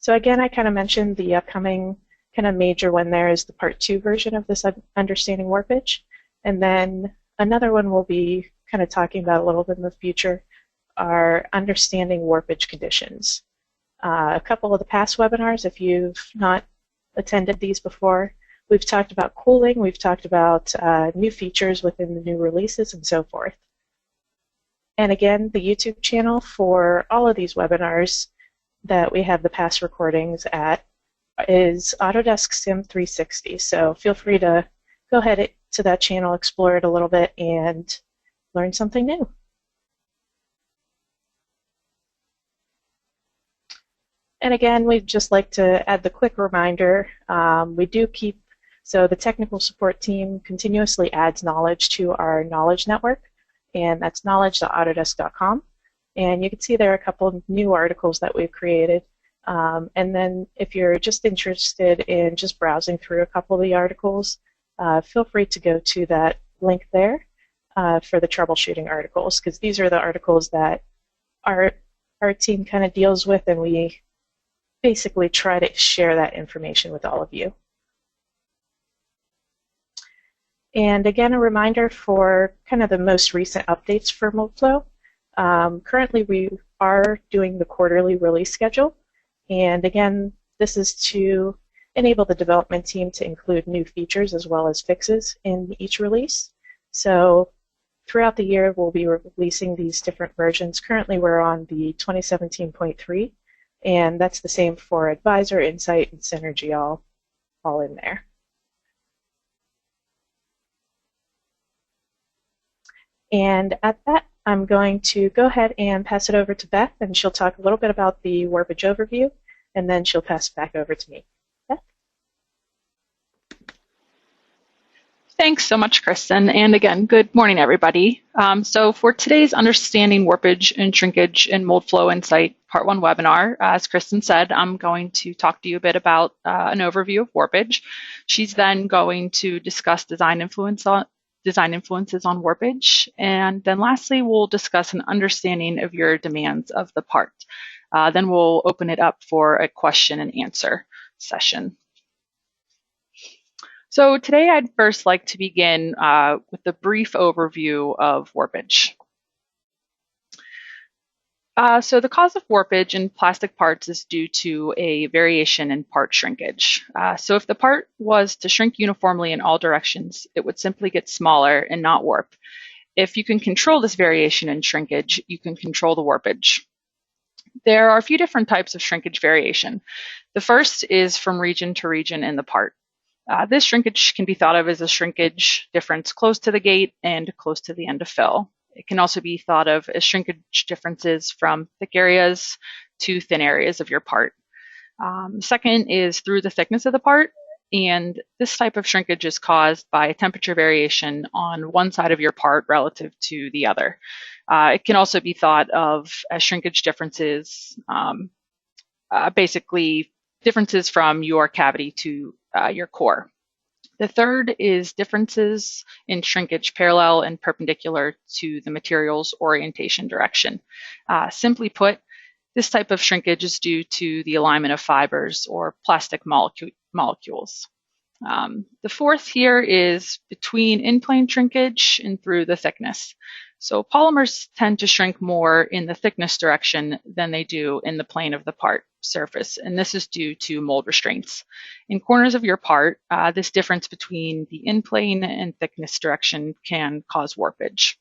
So again, I kind of mentioned the upcoming kind of major one there is the part 2 version of this understanding warpage. And then another one we'll be kind of talking about a little bit in the future are understanding warpage conditions. A couple of the past webinars, if you've not attended these before, we've talked about cooling, we've talked about new features within the new releases and so forth. And again, the YouTube channel for all of these webinars that we have the past recordings at is Autodesk Sim 360. So feel free to go ahead to that channel, explore it a little bit, and learn something new. And again, we'd just like to add the quick reminder, we do keep, so the technical support team continuously adds knowledge to our knowledge network, and that's knowledge.autodesk.com. And you can see there are a couple of new articles that we've created. And then if you're just interested in just browsing through a couple of the articles, feel free to go to that link there for the troubleshooting articles, because these are the articles that our team kind of deals with, and we basically try to share that information with all of you. And again, a reminder for kind of the most recent updates for Moldflow. Currently, we are doing the quarterly release schedule. And again, this is to enable the development team to include new features as well as fixes in each release. So throughout the year, we'll be releasing these different versions. Currently, we're on the 2017.3, and that's the same for Advisor, Insight, and Synergy, all in there. And at that, I'm going to go ahead and pass it over to Beth, and she'll talk a little bit about the warpage overview, and then she'll pass it back over to me. Beth? Thanks so much, Kristen. And again, good morning, everybody. So for today's Understanding Warpage and Shrinkage in Moldflow Insight Part 1 webinar, as Kristen said, I'm going to talk to you a bit about an overview of warpage. She's then going to discuss design influences on warpage. And then lastly, we'll discuss an understanding of your demands of the part. Then we'll open it up for a question and answer session. So today I'd first like to begin with a brief overview of warpage. So the cause of warpage in plastic parts is due to a variation in part shrinkage. So if the part was to shrink uniformly in all directions, it would simply get smaller and not warp. If you can control this variation in shrinkage, you can control the warpage. There are a few different types of shrinkage variation. The first is from region to region in the part. This shrinkage can be thought of as a shrinkage difference close to the gate and close to the end of fill. It can also be thought of as shrinkage differences from thick areas to thin areas of your part. Second is through the thickness of the part, and this type of shrinkage is caused by temperature variation on one side of your part relative to the other. It can also be thought of as shrinkage differences, basically differences from your cavity to your core. The third is differences in shrinkage parallel and perpendicular to the material's orientation direction. Simply put, this type of shrinkage is due to the alignment of fibers or plastic molecules. The fourth here is between in-plane shrinkage and through the thickness. So polymers tend to shrink more in the thickness direction than they do in the plane of the part surface, and this is due to mold restraints. In corners of your part, this difference between the in-plane and thickness direction can cause warpage.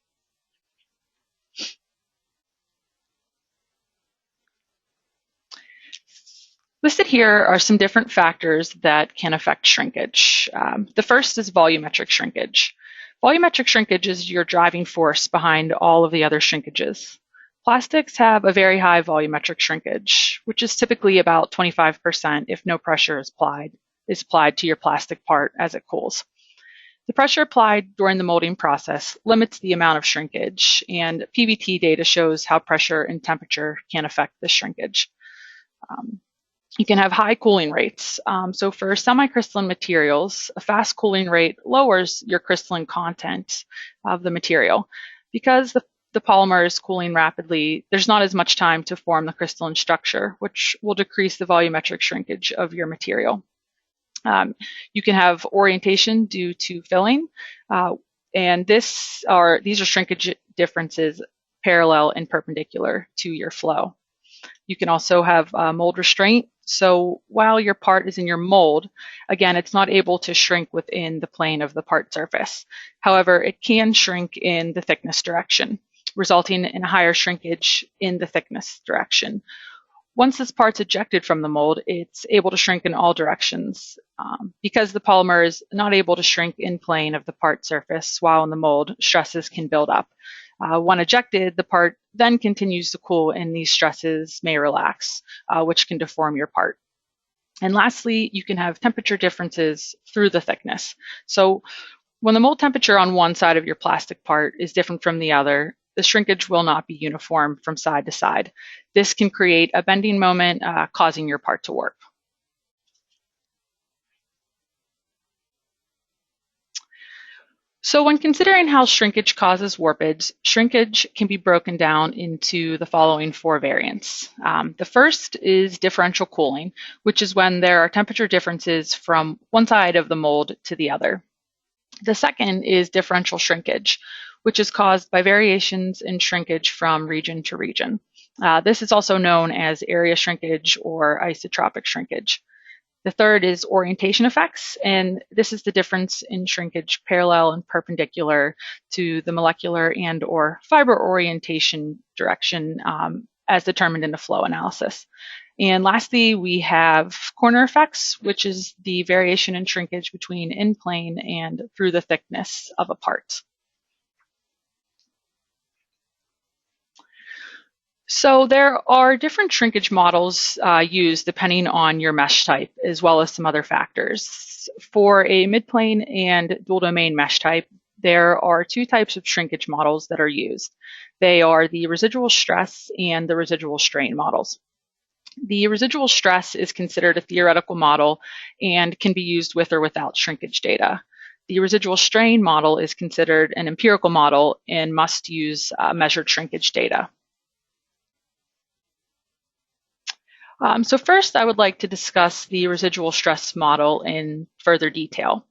Listed here are some different factors that can affect shrinkage. The first is volumetric shrinkage. Volumetric shrinkage is your driving force behind all of the other shrinkages. Plastics have a very high volumetric shrinkage, which is typically about 25% if no pressure is applied to your plastic part as it cools. The pressure applied during the molding process limits the amount of shrinkage, and PVT data shows how pressure and temperature can affect the shrinkage. You can have high cooling rates. So for semi-crystalline materials, a fast cooling rate lowers your crystalline content of the material. Because the the polymer is cooling rapidly, there's not as much time to form the crystalline structure, which will decrease the volumetric shrinkage of your material. You can have orientation due to filling, and these are shrinkage differences parallel and perpendicular to your flow. You can also have mold restraint. So while your part is in your mold, again, it's not able to shrink within the plane of the part surface. However, it can shrink in the thickness direction, resulting in a higher shrinkage in the thickness direction. Once this part's ejected from the mold, it's able to shrink in all directions. Because the polymer is not able to shrink in plane of the part surface while in the mold, stresses can build up. When ejected, the part then continues to cool and these stresses may relax, which can deform your part. And lastly, you can have temperature differences through the thickness. So when the mold temperature on one side of your plastic part is different from the other, the shrinkage will not be uniform from side to side. This can create a bending moment, causing your part to warp. So when considering how shrinkage causes warpage, shrinkage can be broken down into the following 4 variants. The first is differential cooling, which is when there are temperature differences from one side of the mold to the other. The second is differential shrinkage, which is caused by variations in shrinkage from region to region. This is also known as area shrinkage or isotropic shrinkage. The third is orientation effects, and this is the difference in shrinkage parallel and perpendicular to the molecular and or fiber orientation direction as determined in the flow analysis. And lastly, we have corner effects, which is the variation in shrinkage between in plane and through the thickness of a part. So there are different shrinkage models used depending on your mesh type, as well as some other factors. For a midplane and dual domain mesh type, there are 2 types of shrinkage models that are used. They are the residual stress and the residual strain models. The residual stress is considered a theoretical model and can be used with or without shrinkage data. The residual strain model is considered an empirical model and must use measured shrinkage data. So first, I would like to discuss the residual stress model in further detail.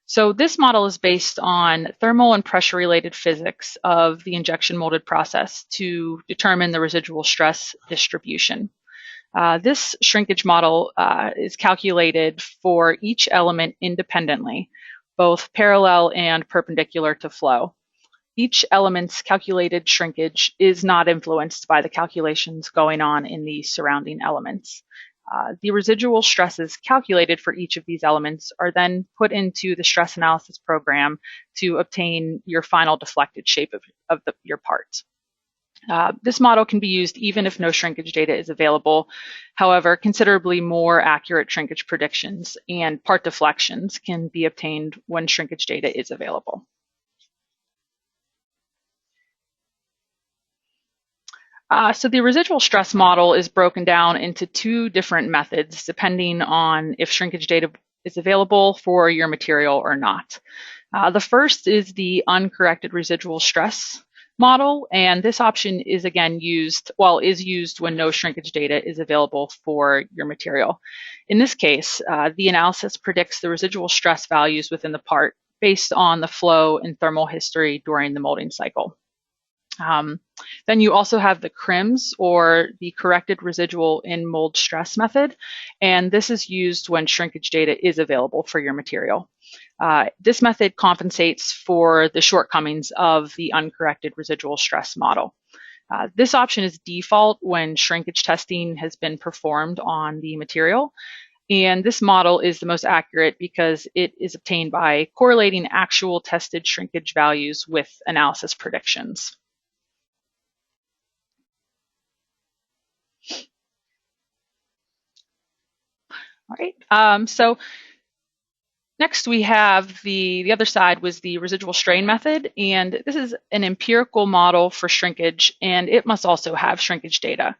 So this model is based on thermal and pressure-related physics of the injection molded process to determine the residual stress distribution. This shrinkage model is calculated for each element independently, both parallel and perpendicular to flow. Each element's calculated shrinkage is not influenced by the calculations going on in the surrounding elements. The residual stresses calculated for each of these elements are then put into the stress analysis program to obtain your final deflected shape of your part. This model can be used even if no shrinkage data is available. However, considerably more accurate shrinkage predictions and part deflections can be obtained when shrinkage data is available. So the residual stress model is broken down into 2 different methods depending on if shrinkage data is available for your material or not. The first is the uncorrected residual stress model, and this option is again used when no shrinkage data is available for your material. In this case, the analysis predicts the residual stress values within the part based on the flow and thermal history during the molding cycle. Then you also have the CRIMS, or the corrected residual in mold stress method, and this is used when shrinkage data is available for your material. This method compensates for the shortcomings of the uncorrected residual stress model. This option is default when shrinkage testing has been performed on the material, and this model is the most accurate because it is obtained by correlating actual tested shrinkage values with analysis predictions. All right, so next we have the other side was the residual strain method, and this is an empirical model for shrinkage, and it must also have shrinkage data.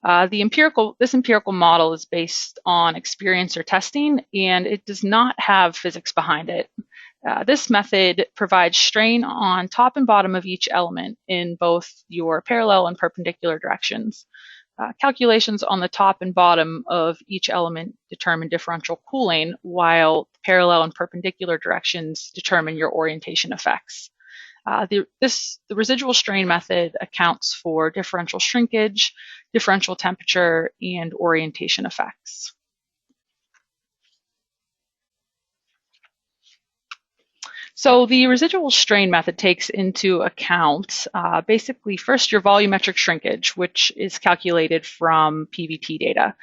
This empirical model is based on experience or testing, and it does not have physics behind it. This method provides strain on top and bottom of each element in both your parallel and perpendicular directions. Calculations on the top and bottom of each element determine differential cooling, while parallel and perpendicular directions determine your orientation effects. The residual strain method accounts for differential shrinkage, differential temperature, and orientation effects. So the residual strain method takes into account basically first your volumetric shrinkage, which is calculated from PVT data.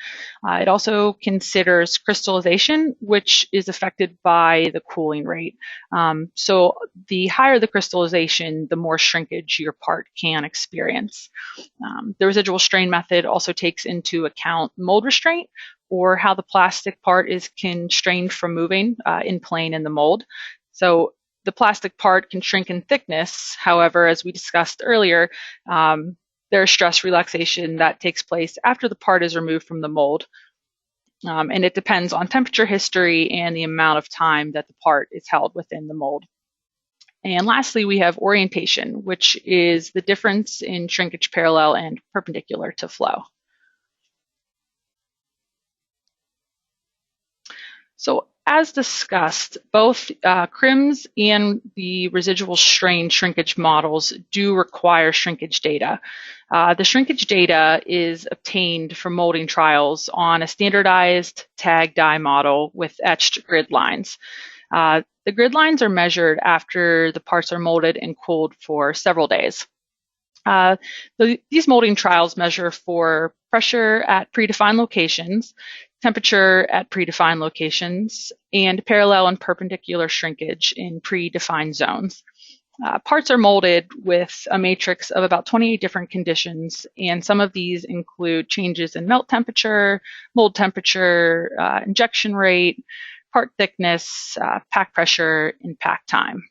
It also considers crystallization, which is affected by the cooling rate. So the higher the crystallization, the more shrinkage your part can experience. The residual strain method also takes into account mold restraint, or how the plastic part is constrained from moving in plane in the mold. So the plastic part can shrink in thickness. However, as we discussed earlier, there is stress relaxation that takes place after the part is removed from the mold. And it depends on temperature history and the amount of time that the part is held within the mold. And lastly, we have orientation, which is the difference in shrinkage parallel and perpendicular to flow. So as discussed, both CRIMS and the residual strain shrinkage models do require shrinkage data. The shrinkage data is obtained from molding trials on a standardized tag die model with etched grid lines. The grid lines are measured after the parts are molded and cooled for several days. These molding trials measure for pressure at predefined locations, temperature at predefined locations, and parallel and perpendicular shrinkage in predefined zones. Parts are molded with a matrix of about 28 different conditions, and some of these include changes in melt temperature, mold temperature, injection rate, part thickness, pack pressure, and pack time.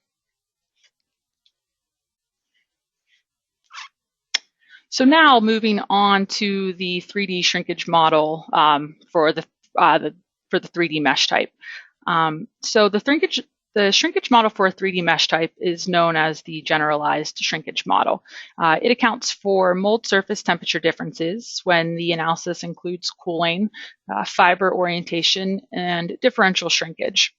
So now moving on to the 3D shrinkage model for the 3D mesh type. So the shrinkage model for a 3D mesh type is known as the generalized shrinkage model. It accounts for mold surface temperature differences when the analysis includes cooling, fiber orientation, and differential shrinkage.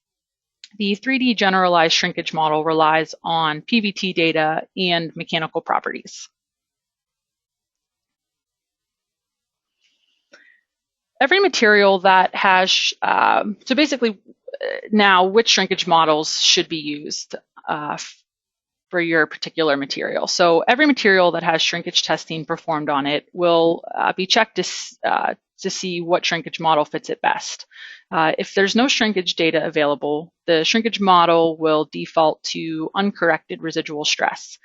The 3D generalized shrinkage model relies on PVT data and mechanical properties. Every material that has, so basically now which shrinkage models should be used for your particular material. So every material that has shrinkage testing performed on it will be checked to see what shrinkage model fits it best. If there's no shrinkage data available, the shrinkage model will default to uncorrected residual stress.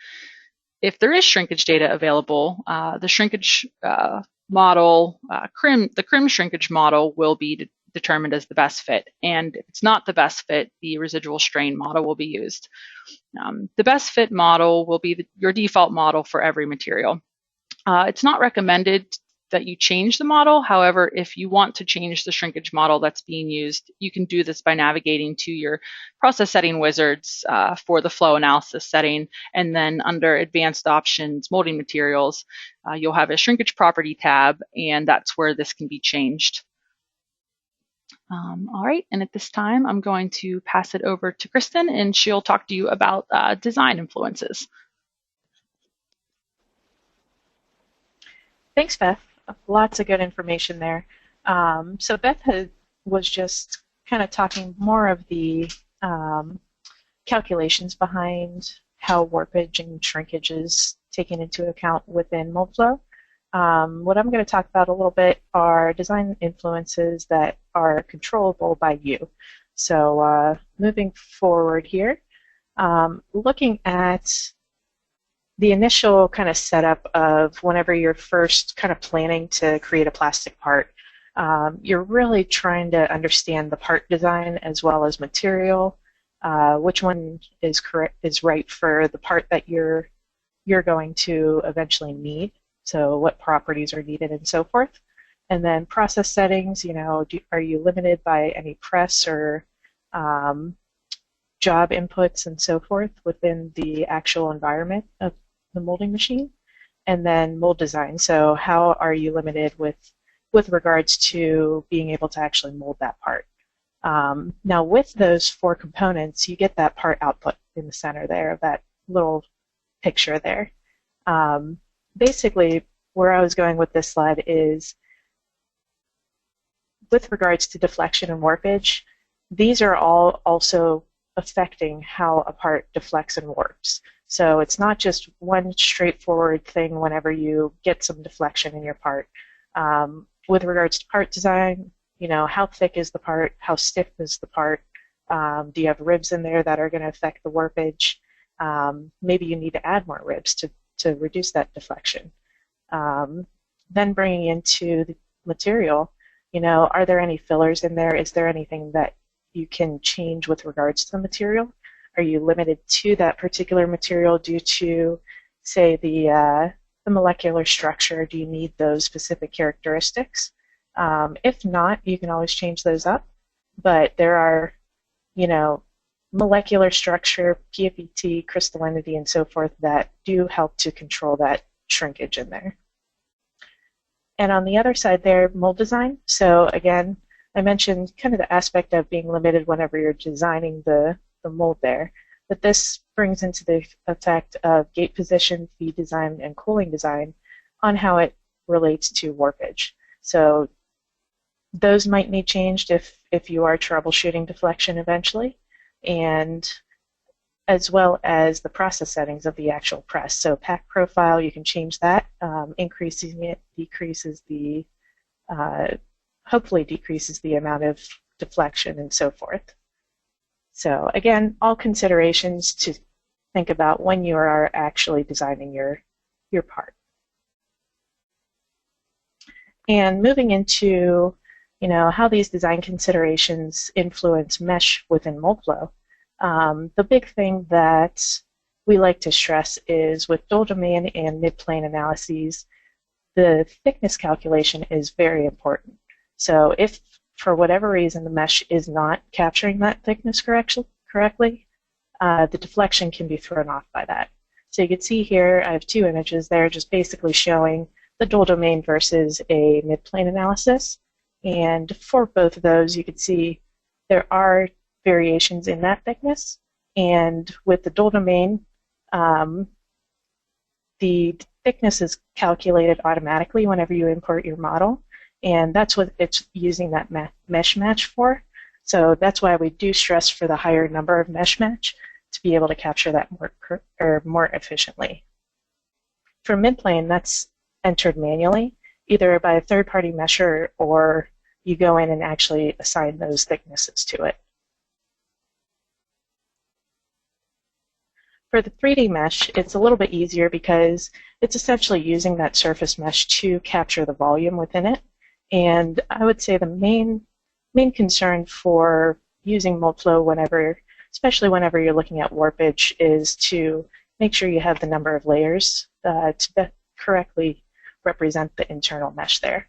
If there is shrinkage data available, the shrinkage model, the CRIM shrinkage model will be determined as the best fit. And if it's not the best fit, the residual strain model will be used. The best fit model will be your default model for every material. It's not recommended that you change the model. However, if you want to change the shrinkage model that's being used, you can do this by navigating to your process setting wizards for the flow analysis setting. And then under advanced options, molding materials, you'll have a shrinkage property tab, and that's where this can be changed. All right, and at this time, I'm going to pass it over to Kristen, and she'll talk to you about design influences. Thanks, Beth. Lots of good information there. So Beth was just kind of talking more of the calculations behind how warpage and shrinkage is taken into account within Moldflow. What I'm going to talk about a little bit are design influences that are controllable by you. So moving forward here, looking at the initial kind of setup of whenever you're first kind of planning to create a plastic part, you're really trying to understand the part design as well as material, which one is right for the part that you're going to eventually need. So what properties are needed and so forth. And then process settings, are you limited by any press or job inputs and so forth within the actual environment of the molding machine, and then mold design. So how are you limited with regards to being able to actually mold that part? Now with those 4 components, you get that part output in the center there of that little picture there. Basically, where I was going with this slide is with regards to deflection and warpage, these are all also affecting how a part deflects and warps. So it's not just one straightforward thing whenever you get some deflection in your part. With regards to part design, you know, how thick is the part? How stiff is the part? Do you have ribs in there that are going to affect the warpage? Maybe you need to add more ribs to reduce that deflection. Then bringing into the material, you know, are there any fillers in there? Is there anything that you can change with regards to the material? Are you limited to that particular material due to, say, the molecular structure? Do you need those specific characteristics? If not, you can always change those up. But there are, you know, molecular structure, PFET, crystallinity, and so forth that do help to control that shrinkage in there. And on the other side there, mold design. So again, I mentioned kind of the aspect of being limited whenever you're designing the mold there. But this brings into the effect of gate position, feed design, and cooling design on how it relates to warpage. So those might need changed if you are troubleshooting deflection eventually, and as well as the process settings of the actual press. So pack profile, you can change that. Increasing it decreases the, hopefully decreases the amount of deflection and so forth. So again, all considerations to think about when you are actually designing your part. And moving into, you know, how these design considerations influence mesh within Moldflow. The big thing that we like to stress is with dual domain and midplane analyses, the thickness calculation is very important. So if for whatever reason the mesh is not capturing that thickness correctly, the deflection can be thrown off by that. So you can see here I have 2 images there just basically showing the dual domain versus a midplane analysis. And for both of those, you can see there are variations in that thickness. And with the dual domain, the thickness is calculated automatically whenever you import your model. And that's what it's using that mesh match for. So that's why we do stress for the higher number of mesh match to be able to capture that more efficiently. For midplane, that's entered manually, either by a third-party mesher or you go in and actually assign those thicknesses to it. For the 3D mesh, it's a little bit easier because it's essentially using that surface mesh to capture the volume within it. And I would say the main concern for using Moldflow whenever, especially whenever you're looking at warpage, is to make sure you have the number of layers to correctly represent the internal mesh there.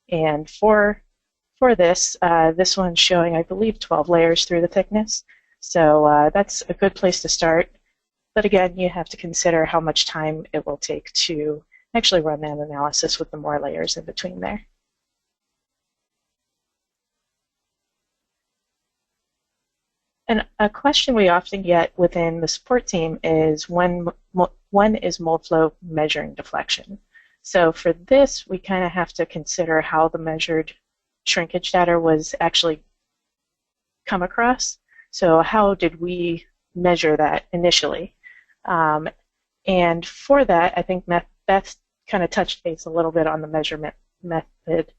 And for this, this one's showing, I believe, 12 layers through the thickness. So that's a good place to start. But again, you have to consider how much time it will take to actually run that analysis with the more layers in between there. And a question we often get within the support team is when is Moldflow measuring deflection? So for this, we kind of have to consider how the measured shrinkage data was actually come across. So how did we measure that initially? And for that, I think Beth kind of touched base a little bit on the measurement method,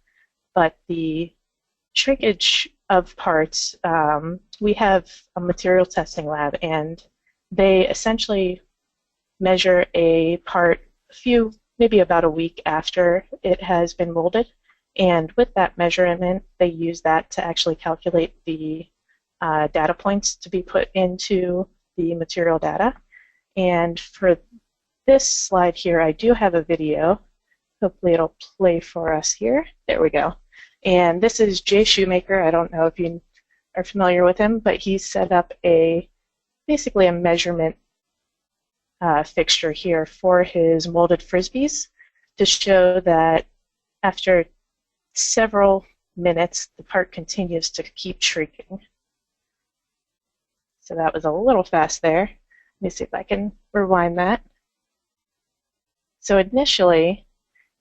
but the shrinkage of parts, we have a material testing lab, and they essentially measure a part maybe about a week after it has been molded, and with that measurement, they use that to actually calculate the data points to be put into the material data. And for this slide here, I do have a video. Hopefully it'll play for us here. There we go. And this is Jay Shoemaker. I don't know if you are familiar with him, but he set up a basically a measurement fixture here for his molded frisbees to show that after several minutes, the part continues to keep shrinking. So that was a little fast there. Let me see if I can rewind that. So initially,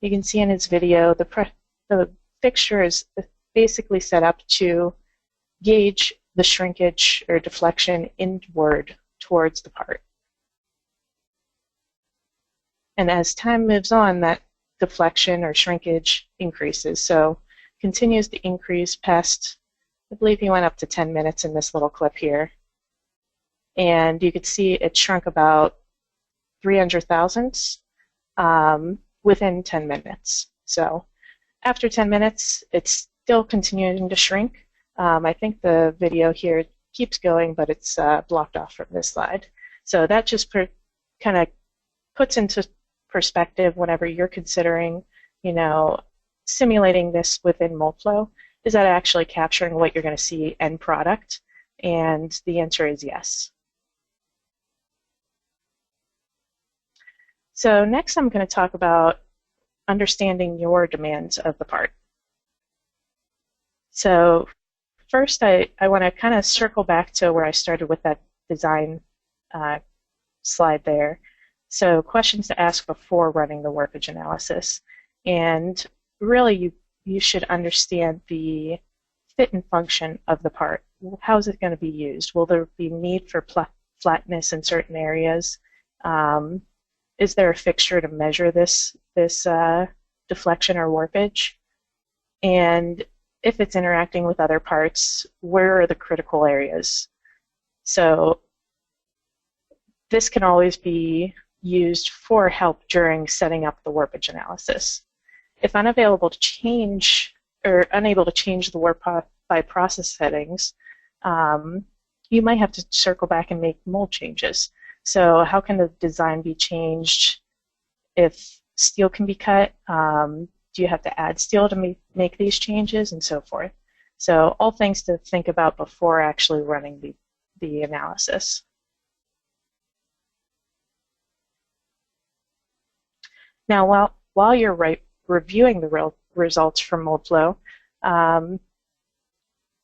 you can see in his video, the fixture is basically set up to gauge the shrinkage or deflection inward towards the part. And as time moves on, that deflection or shrinkage increases. So continues to increase past, I believe he went up to 10 minutes in this little clip here. And you could see it shrunk about 300 thousandths within 10 minutes. So after 10 minutes, it's still continuing to shrink. I think the video here keeps going, but it's blocked off from this slide. So that just kind of puts into perspective whenever you're considering, simulating this within Moldflow. Is that actually capturing what you're going to see end product? And the answer is yes. So next I'm going to talk about understanding your demands of the part. So first I want to kind of circle back to where I started with that design slide there. So questions to ask before running the warpage analysis. And really you should understand the fit and function of the part. How is it going to be used? Will there be need for flatness in certain areas? Is there a fixture to measure this deflection or warpage? And if it's interacting with other parts, where are the critical areas? So this can always be used for help during setting up the warpage analysis. If unable to change the warp by process settings, you might have to circle back and make mold changes. So how can the design be changed if steel can be cut? Do you have to add steel to make these changes, and so forth? So all things to think about before actually running the analysis. Now, while you're reviewing the results from Moldflow,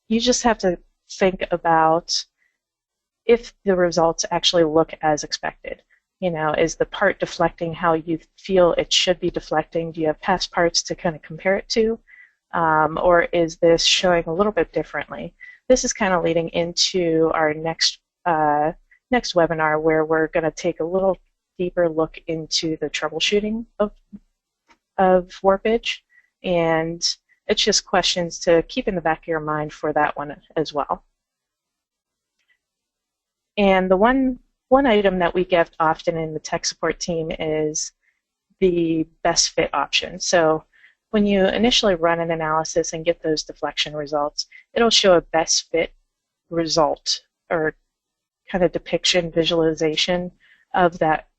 you just have to think about if the results actually look as expected. Is the part deflecting how you feel it should be deflecting? Do you have past parts to kind of compare it to? Or is this showing a little bit differently? This is kind of leading into our next webinar, where we're going to take a little deeper look into the troubleshooting of warpage, and it's just questions to keep in the back of your mind for that one as well. And the one item that we get often in the tech support team is the best fit option. So when you initially run an analysis and get those deflection results, it'll show a best fit result, or kind of depiction, visualization of that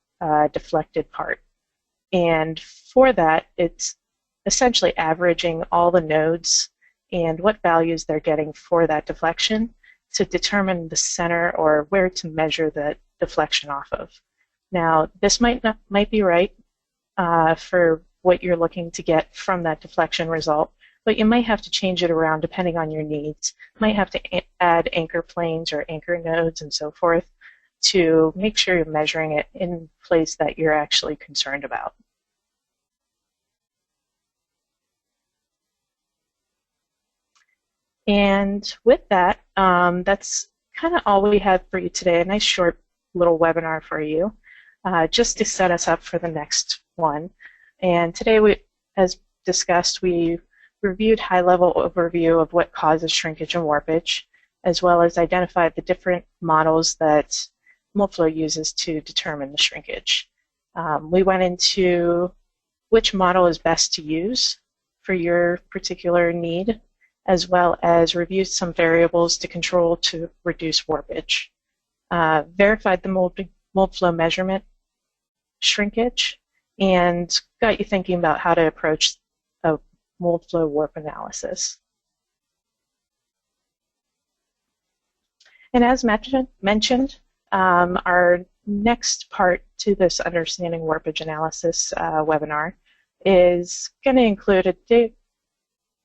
deflected part. And for that, it's essentially averaging all the nodes and what values they're getting for that deflection to determine the center or where to measure the deflection off of. Now, this might be right for what you're looking to get from that deflection result, but you might have to change it around depending on your needs. You might have to add anchor planes or anchor nodes and so forth to make sure you're measuring it in place that you're actually concerned about. And with that, that's kind of all we had for you today. A nice short little webinar for you, just to set us up for the next one. And today, as discussed, we reviewed high-level overview of what causes shrinkage and warpage, as well as identified the different models that Moldflow uses to determine the shrinkage. We went into which model is best to use for your particular need, as well as reviewed some variables to control to reduce warpage. Verified the Moldflow measurement shrinkage, and got you thinking about how to approach a Moldflow warp analysis. And as mentioned, Our next part to this Understanding Warpage Analysis webinar is going to include a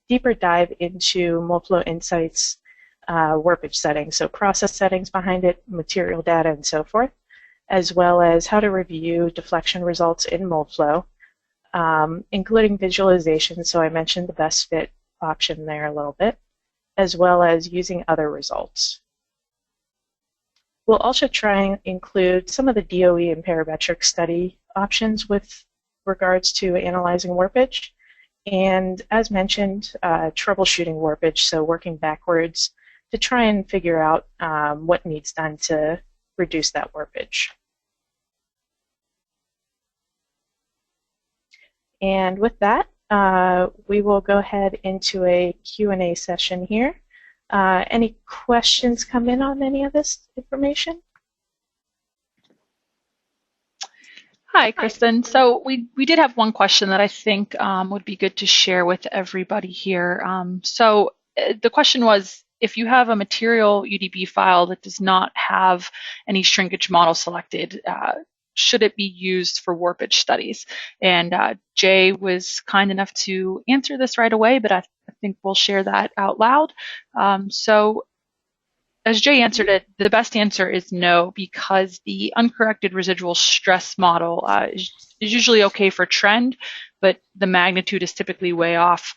deeper dive into Moldflow Insight's warpage settings, so process settings behind it, material data, and so forth, as well as how to review deflection results in Moldflow, including visualization, so I mentioned the best fit option there a little bit, as well as using other results. We'll also try and include some of the DOE and parametric study options with regards to analyzing warpage, and as mentioned, troubleshooting warpage, so working backwards to try and figure out what needs done to reduce that warpage. And with that, we will go ahead into a Q&A session here. Any questions come in on any of this information? Hi, Kristen. So we did have one question that I think would be good to share with everybody here. The question was, if you have a material UDB file that does not have any shrinkage model selected, should it be used for warpage studies? And Jay was kind enough to answer this right away, but I think we'll share that out loud. So as Jay answered it, the best answer is no, because the uncorrected residual stress model is usually okay for trend, but the magnitude is typically way off.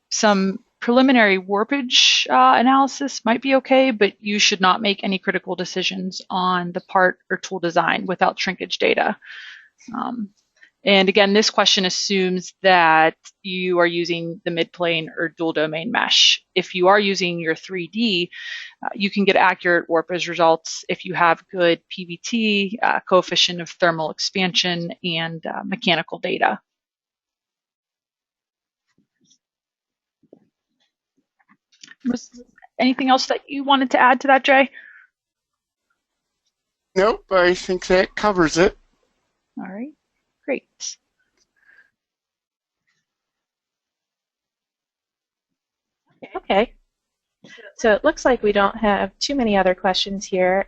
Some preliminary warpage analysis might be okay, but you should not make any critical decisions on the part or tool design without shrinkage data. And again, this question assumes that you are using the midplane or dual domain mesh. If you are using your 3D, you can get accurate warpage results if you have good PVT, coefficient of thermal expansion, and mechanical data. Was anything else that you wanted to add to that, Jay? Nope, I think that covers it. All right, great. Okay, so it looks like we don't have too many other questions here.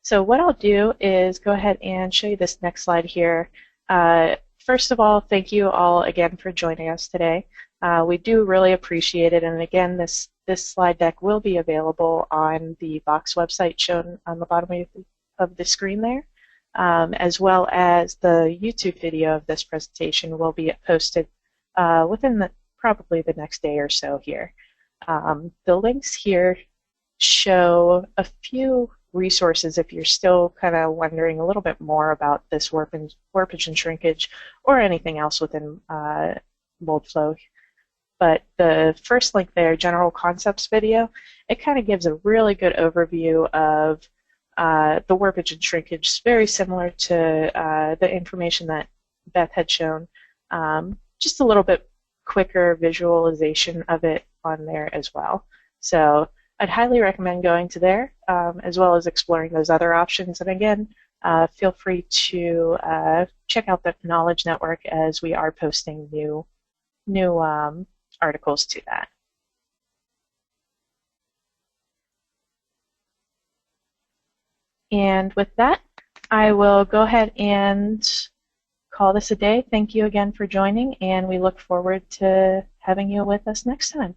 So what I'll do is go ahead and show you this next slide here. First of all, thank you all again for joining us today. We do really appreciate it, and again, this slide deck will be available on the Box website shown on the bottom of the screen there, as well as the YouTube video of this presentation will be posted within probably the next day or so here. The links here show a few resources if you're still kind of wondering a little bit more about this warpage and shrinkage or anything else within Moldflow. But the first link there, General Concepts video, it kind of gives a really good overview of the warpage and shrinkage. It's very similar to the information that Beth had shown, just a little bit quicker visualization of it on there as well. So I'd highly recommend going to there, as well as exploring those other options. And again, feel free to check out the Knowledge Network as we are posting new articles to that. And with that, I will go ahead and call this a day. Thank you again for joining, and we look forward to having you with us next time.